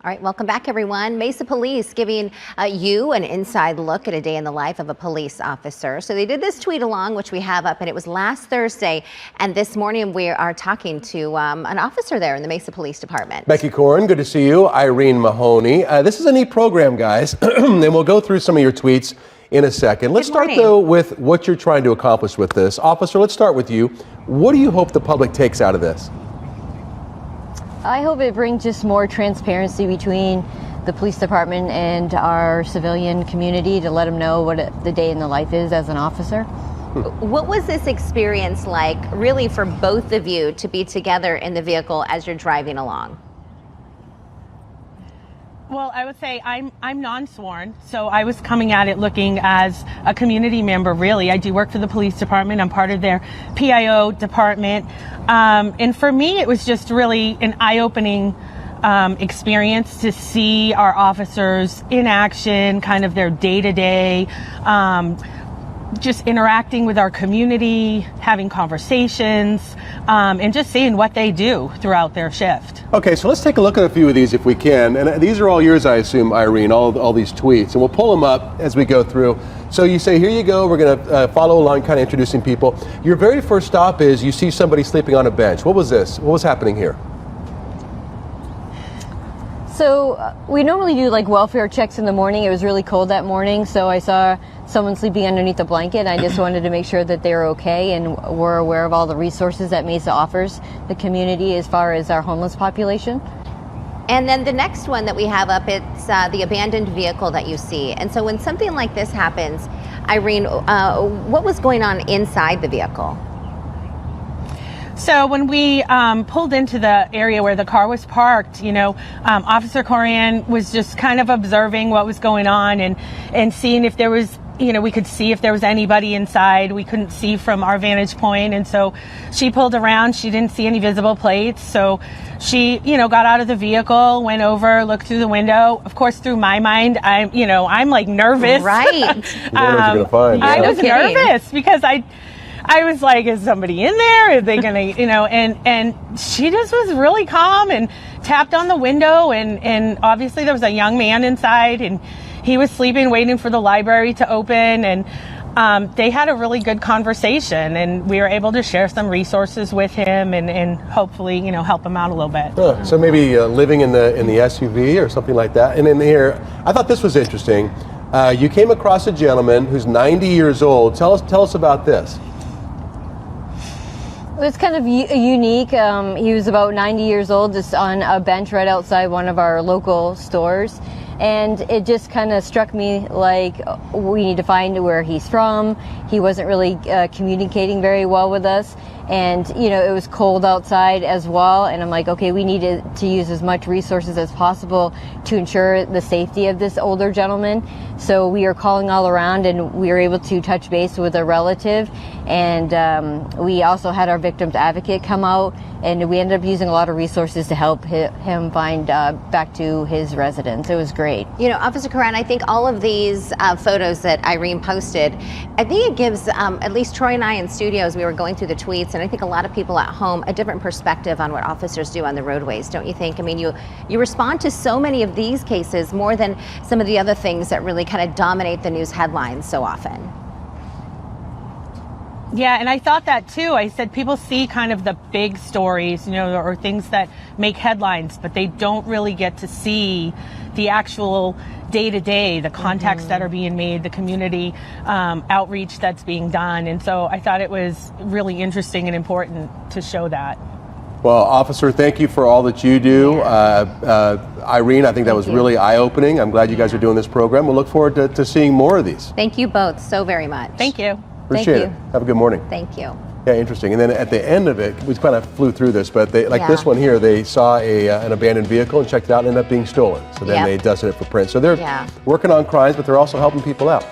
All right, welcome back, everyone. Mesa Police giving you an inside look at a day in the life of a police officer. So they did this tweet along, which we have up, and it was last Thursday. And this morning we are talking to an officer there in the Mesa Police Department. Becky Corrin, good to see you. Irene Mahoney. This is a neat program, guys, and we'll go through some of your tweets in a second. Let's start, though, with what you're trying to accomplish with this. Officer, let's start with you. What do you hope the public takes out of this? I hope it brings just more transparency between the police department and our civilian community to let them know what the day in the life is as an officer. What was this experience like, really, for both of you to be together in the vehicle as you're driving along? Well, I would say I'm non-sworn, so I was coming at it looking as a community member, really. I do work for the police department. I'm part of their PIO department. And for me, it was just really an eye-opening experience to see our officers in action, kind of their day-to-day, just interacting with our community, having conversations, and just seeing what they do throughout their shift. Okay, so let's take a look at a few of these if we can. And these are all yours, I assume, Irene, all these tweets. And we'll pull them up as we go through. So you say, here you go, we're going to follow along, kind of introducing people. Your very first stop is you see somebody sleeping on a bench. What was this? What was happening here? So we normally do like welfare checks in the morning. It was really cold that morning, so I saw someone sleeping underneath a blanket. I just wanted to make sure that they were okay and were aware of all the resources that MESA offers the community as far as our homeless population. And then the next one that we have up, it's the abandoned vehicle that you see. And so when something like this happens, Irene, what was going on inside the vehicle? So when we pulled into the area where the car was parked, Officer Corrin was just kind of observing what was going on and seeing if there was, we could see if there was anybody inside. We couldn't see from our vantage point. And so she pulled around. She didn't see any visible plates. So she, got out of the vehicle, went over, looked through the window. Of course, through my mind, I'm like nervous. Right. You never know what you're gonna find. I was nervous because I was like, is somebody in there? Are they gonna, and she just was really calm and tapped on the window, and obviously there was a young man inside and he was sleeping, waiting for the library to open, and they had a really good conversation, and we were able to share some resources with him and hopefully, help him out a little bit. So maybe living in the SUV or something like that. And in here, I thought this was interesting. You came across a gentleman who's 90 years old. Tell us about this. It was kind of unique. He was about 90 years old, just on a bench right outside one of our local stores. And it just kind of struck me like we need to find where he's from. He wasn't really communicating very well with us. And, it was cold outside as well. And I'm like, okay, we need to use as much resources as possible to ensure the safety of this older gentleman. So we are calling all around, and we were able to touch base with a relative. And we also had our victim's advocate come out, and we ended up using a lot of resources to help him find back to his residence. It was great. Officer Corrin, I think all of these photos that Irene posted, I think it gives, at least Troy and I in studios, we were going through the tweets, and I think a lot of people at home, a different perspective on what officers do on the roadways, don't you think? I mean, you respond to so many of these cases more than some of the other things that really kind of dominate the news headlines so often. Yeah, and I thought that too. I said people see kind of the big stories, or things that make headlines, but they don't really get to see the actual day-to-day, the contacts that are being made, the community outreach that's being done. And so I thought it was really interesting and important to show that. Well, Officer, thank you for all that you do. Irene, I think that was really eye-opening. I'm glad you guys are doing this program. We'll look forward to seeing more of these. Thank you both so very much. Thank you. Appreciate it. Have a good morning. Thank you. Yeah, interesting. And then at the end of it, we kind of flew through this, but this one here, they saw an abandoned vehicle and checked it out and ended up being stolen. So then they dusted it for print. So they're working on crimes, but they're also helping people out.